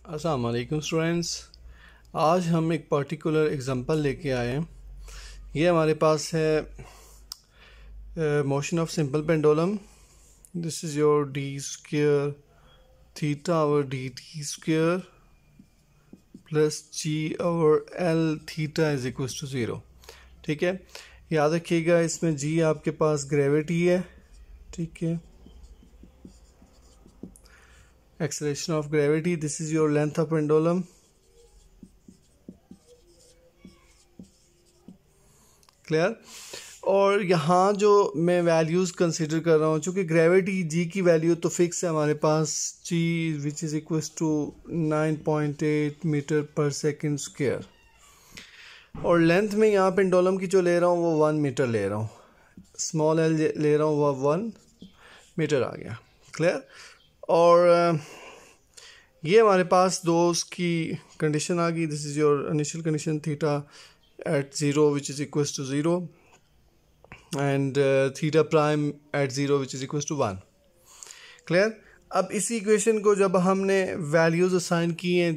अस्सलाम वालेकुम स्टूडेंट्स। आज हम एक पर्टिकुलर एग्जांपल लेके आए हैं। ये हमारे पास है motion of simple pendulum. This is your d square theta और d t square plus g और l theta is equal to 0। ठीक है, याद रखिएगा इसमें जी आपके पास ग्रेविटी है। ठीक है, acceleration of gravity, this is your length of pendulum, clear. और यहाँ जो मैं वैल्यूज़ कंसिडर कर रहा हूँ, चूँकि ग्रेविटी जी की वैल्यू तो फिक्स है हमारे पास, g which is equal to 9.8 metre per second square, और लेंथ में यहाँ पेंडुलम की जो ले रहा हूँ वो 1 मीटर ले रहा हूँ, स्मॉल एल ले रहा हूँ वो 1 मीटर आ गया, क्लियर। और ये हमारे पास दो उसकी कंडीशन आ गई। This is your initial condition theta at 0 which is equal to 0 and theta prime at 0 which is equal to 1, clear. अब इसी इक्वेशन को जब हमने वैल्यूज़ असाइन की हैं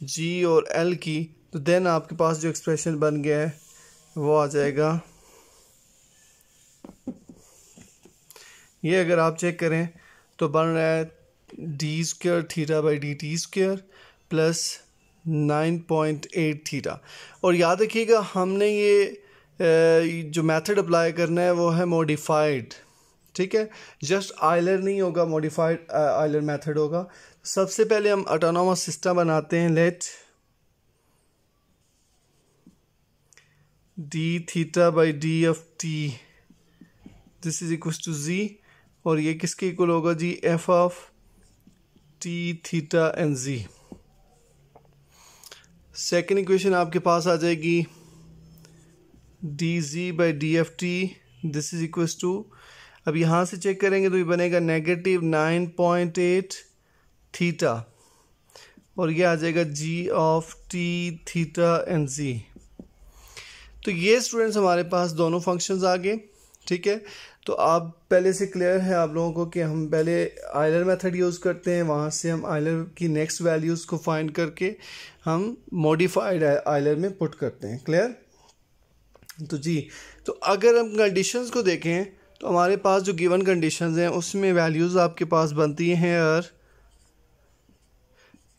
जी और एल की, तो देन आपके पास जो एक्सप्रेशन बन गया है वो आ जाएगा, ये अगर आप चेक करें तो बन रहा है D square theta by D t square plus 9.8 theta. और याद रखिएगा हमने ये जो मेथड अप्लाई करना है वो है मॉडिफाइड। ठीक है, जस्ट आयलर नहीं होगा, मॉडिफाइड आयलर मेथड होगा। सबसे पहले हम ऑटोनोमस सिस्टम बनाते हैं। Let d theta by d of t this is equal to g, और ये किसके इक्वल होगा g, f of t theta and g. Second equation आपके पास आ जाएगी d g by d f t this is equal to, अब यहाँ से चेक करेंगे तो ये बनेगा नेगेटिव 9.8 थीटा, और ये आ जाएगा जी ऑफ टी थीटा एंड जी। तो ये स्टूडेंट्स हमारे पास दोनों फंक्शंस आ गए। ठीक है, तो आप पहले से क्लियर है आप लोगों को कि हम पहले आयलर मेथड यूज़ करते हैं, वहाँ से हम आयलर की नेक्स्ट वैल्यूज़ को फाइंड करके हम मॉडिफाइड आयलर में पुट करते हैं, क्लियर। तो जी, तो अगर हम कंडीशंस को देखें तो हमारे पास जो गिवन कंडीशंस हैं उसमें वैल्यूज़ आपके पास बनती हैं यार,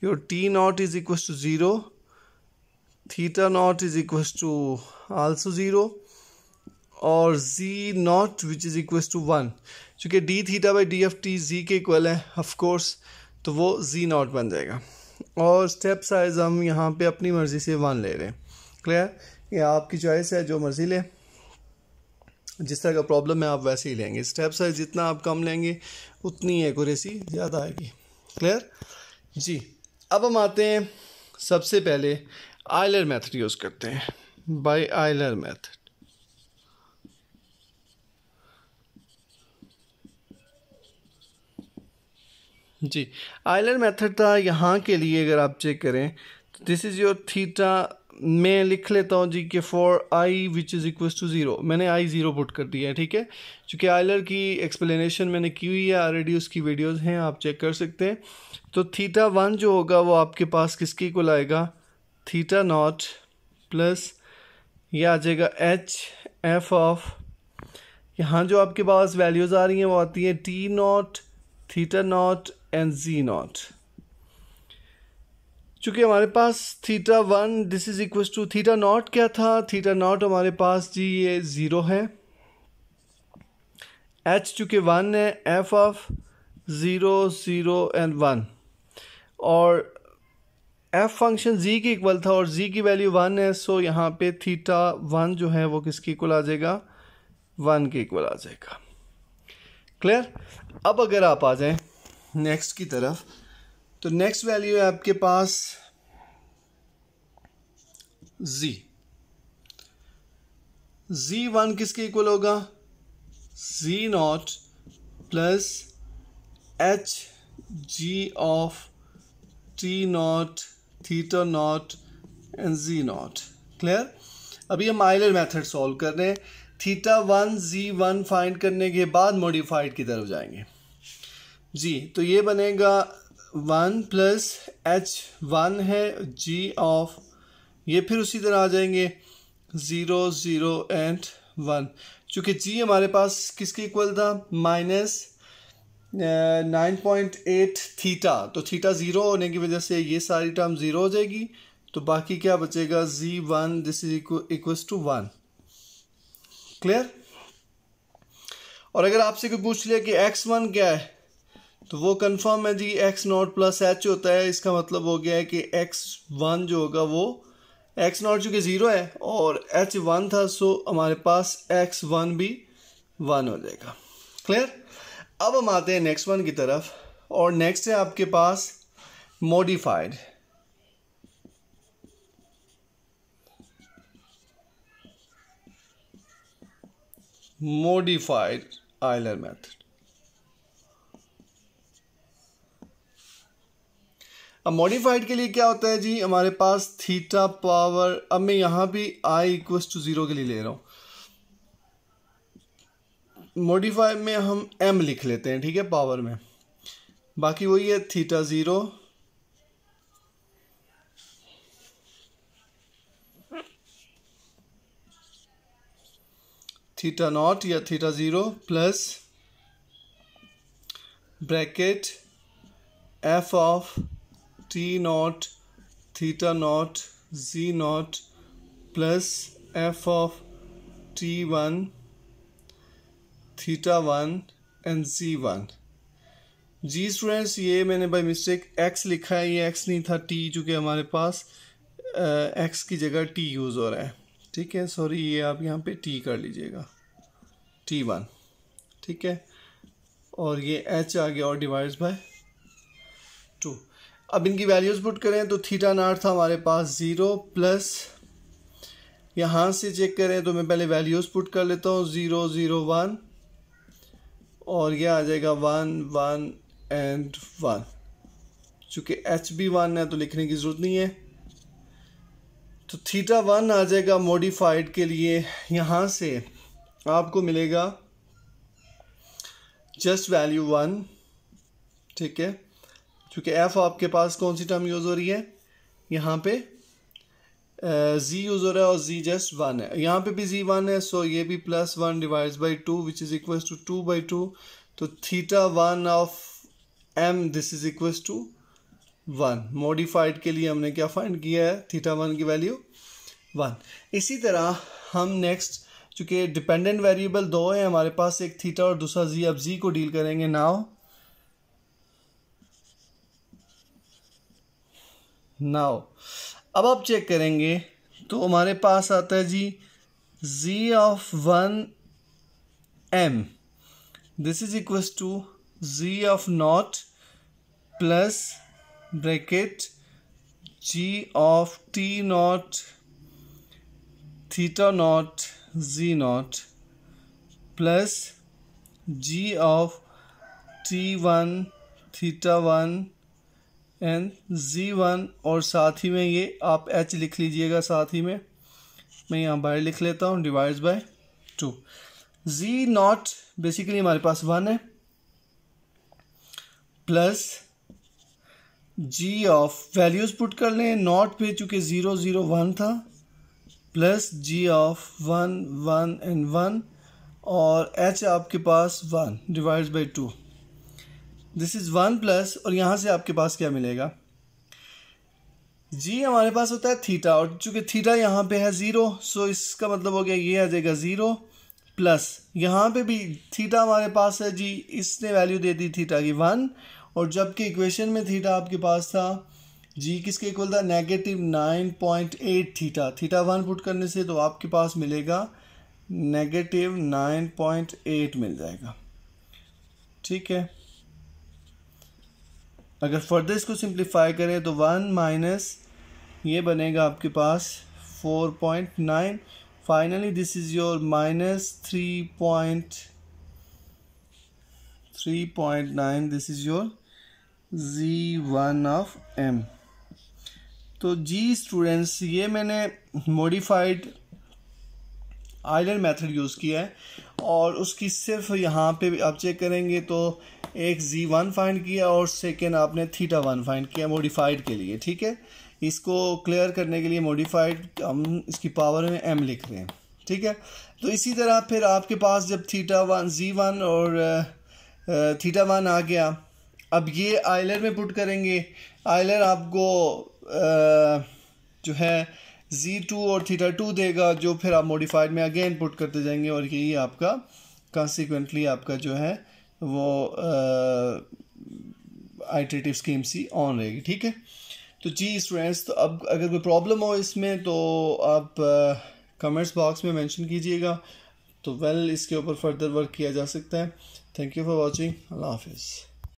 your t naught is equal to 0, theta naught is equal to also 0, और z naught which is equal to 1। चूँकि d theta by d f t g के इक्वल है ऑफ कोर्स, तो वो z नॉट बन जाएगा। और स्टेप साइज हम यहाँ पे अपनी मर्ज़ी से 1 ले रहे हैं, क्लियर। ये आपकी चॉइस है, जो मर्ज़ी लें, जिस तरह का प्रॉब्लम है आप वैसे ही लेंगे। स्टेप साइज जितना आप कम लेंगे उतनी एक्यूरेसी ज़्यादा आएगी, क्लियर जी। अब हम आते हैं, सबसे पहले आयलर मेथड यूज़ करते हैं, बाय आयलर मेथड। जी, आयलर मेथड था यहाँ के लिए, अगर आप चेक करें तो दिस इज़ योर थीटा, मैं लिख लेता हूँ जी कि for i which is equal to 0, मैंने आई 0 पुट कर दिया है। ठीक है, चूँकि आयलर की एक्सप्लेनेशन मैंने की हुई है ऑलरेडी, उसकी वीडियोज़ हैं, आप चेक कर सकते हैं। तो थीटा 1 जो होगा वो आपके पास किसके इक्वल आएगा, थीटा नॉट प्लस ये आ जाएगा एच एफ ऑफ, यहाँ जो आपके पास वैल्यूज़ आ रही हैं वो आती है t not theta not and g not. चूँकि हमारे पास theta 1 this is equal to theta not, क्या था थीटा नॉट हमारे पास जी ये 0 है, एच चूँकि 1 है, एफ ऑफ 0 0 एंड 1, और एफ फंक्शन जी के इक्वल था और जी की वैल्यू 1 है, सो यहाँ पे थीटा 1 जो है वो किसके इक्वल आ जाएगा, 1 के इक्वल आ जाएगा, क्लियर। अब अगर आप आ जाएं नेक्स्ट की तरफ, तो नेक्स्ट वैल्यू है आपके पास z, z1 किसके इक्वल होगा, z naught plus H G of T not theta not and z not, clear. अभी हम आयलर मेथड सॉल्व कर रहे हैं। थीटा 1 z1 फाइंड करने के बाद मॉडिफाइड की तरफ जाएंगे जी। तो ये बनेगा 1 प्लस H1 है G ऑफ, ये फिर उसी तरह आ जाएंगे 0 0 एंड 1। चूँकि G हमारे पास किसके इक्वल था, माइनस 9.8 थीटा, तो थीटा ज़ीरो होने की वजह से ये सारी टर्म ज़ीरो हो जाएगी, तो बाकी क्या बचेगा Z1 this is equals to 1। Clear. और अगर आपसे कोई पूछ लिया कि x1 क्या है, तो वो कंफर्म है जी x0 प्लस h होता है। इसका मतलब हो गया है कि x1 जो होगा वो x0 चूँकि ज़ीरो है और h1 था, सो हमारे पास x1 भी 1 हो जाएगा। क्लियर। अब हम आते हैं नेक्स्ट वन की तरफ, और नेक्स्ट है आपके पास मॉडिफाइड। Modified Euler method. अब मॉडिफाइड के लिए क्या होता है जी, हमारे पास थीटा पावर, अब मैं यहां भी i इक्वल टू 0 के लिए ले रहा हूं, मॉडिफाई में हम m लिख लेते हैं, ठीक है, पावर में, बाकी वही है थीटा 0 थीटा नॉट या theta 0 plus bracket f of t naught theta naught z naught plus f of t1 theta 1 and z1। जी स्टूडेंट्स, ये मैंने बाय मिस्टेक x लिखा है, ये x नहीं था, t, चूँकि हमारे पास x की जगह t यूज़ हो रहा है, ठीक है, सॉरी, ये आप यहाँ पे t कर लीजिएगा, t1, ठीक है, और ये h आ गया और डिवाइड्स बाय 2। अब इनकी वैल्यूज़ पुट करें तो थीटा नॉट था हमारे पास 0 प्लस, यहाँ से चेक करें तो मैं पहले वैल्यूज़ पुट कर लेता हूँ, 0 0 1, और यह आ जाएगा 1 1 एंड 1। चूँकि h भी 1 है तो लिखने की ज़रूरत नहीं है, तो थीटा 1 आ जाएगा मॉडिफाइड के लिए। यहाँ से आपको मिलेगा जस्ट वैल्यू 1, ठीक है, क्योंकि f आपके पास कौन सी टर्म यूज़ हो रही है, यहाँ पे z यूज़ हो रहा है और z जस्ट 1 है, यहाँ पे भी z 1 है, सो ये भी plus 1 divides by 2 which is equal to 2/2। तो theta 1 of m this is equal to 1। Modified के लिए हमने क्या फाइंड किया है, थीटा 1 की वैल्यू 1। इसी तरह हम नेक्स्ट, चूँकि डिपेंडेंट वेरिएबल दो है हमारे पास, एक थीटा और दूसरा z, अब z को डील करेंगे नाउ। अब आप चेक करेंगे तो हमारे पास आता है जी z of 1 m this is equal to z of naught plus bracket g of t naught theta naught z naught plus g of t1 theta 1 and z1, और साथ ही में ये आप h लिख लीजिएगा, साथ ही में मैं यहाँ बाहर लिख लेता हूँ, divides bye 2। z not basically हमारे पास 1 है, plus g of values put कर लें, नॉट पे चूँकि 0 0 1 था, प्लस g ऑफ 1 1 एंड 1, और h आपके पास 1 divides bye 2, this is 1 plus, और यहाँ से आपके पास क्या मिलेगा, g हमारे पास होता है थीटा, और चूँकि थीटा यहाँ पे है 0, सो इसका मतलब हो गया ये आ जाएगा 0 प्लस, यहाँ पे भी थीटा हमारे पास है जी, इसने वैल्यू दे दी थीटा की 1, और जबकि इक्वेशन में थीटा आपके पास था g किसके इक्वल था, नेगेटिव 9.8 थीटा, थीटा 1 पुट करने से तो आपके पास मिलेगा नेगेटिव 9.8 मिल जाएगा, ठीक है। अगर फर्दर इसको सिंप्लीफाई करें तो 1 माइनस ये बनेगा आपके पास 4.9, finally this is your minus 3.9, this is your z1 of m। तो जी स्टूडेंट्स, ये मैंने मॉडिफाइड आइलर मेथड यूज़ किया है, और उसकी सिर्फ यहाँ पे आप चेक करेंगे तो एक Z1 फाइंड किया और सेकेंड आपने θ1 फाइंड किया मॉडिफाइड के लिए, ठीक है। इसको क्लियर करने के लिए मॉडिफाइड हम इसकी पावर में m लिख रहे हैं, ठीक है। तो इसी तरह फिर आपके पास जब θ1 Z1 और θ1 आ गया, अब ये आइलर में पुट करेंगे। आइलर आपको जो है Z2 और θ2 देगा, जो फिर आप मॉडिफाइड में अगेन पुट करते जाएंगे, और यही आपका कंसिक्वेंटली आपका जो है वो आइटरेटिव स्कीम सी ऑन रहेगी, ठीक है। तो जी स्टूडेंट्स, तो अब अगर कोई प्रॉब्लम हो इसमें तो आप कमेंट्स बॉक्स में मेंशन कीजिएगा, तो इसके ऊपर फर्दर वर्क किया जा सकता है। Thank you for watching. अल्लाह हाफिज़।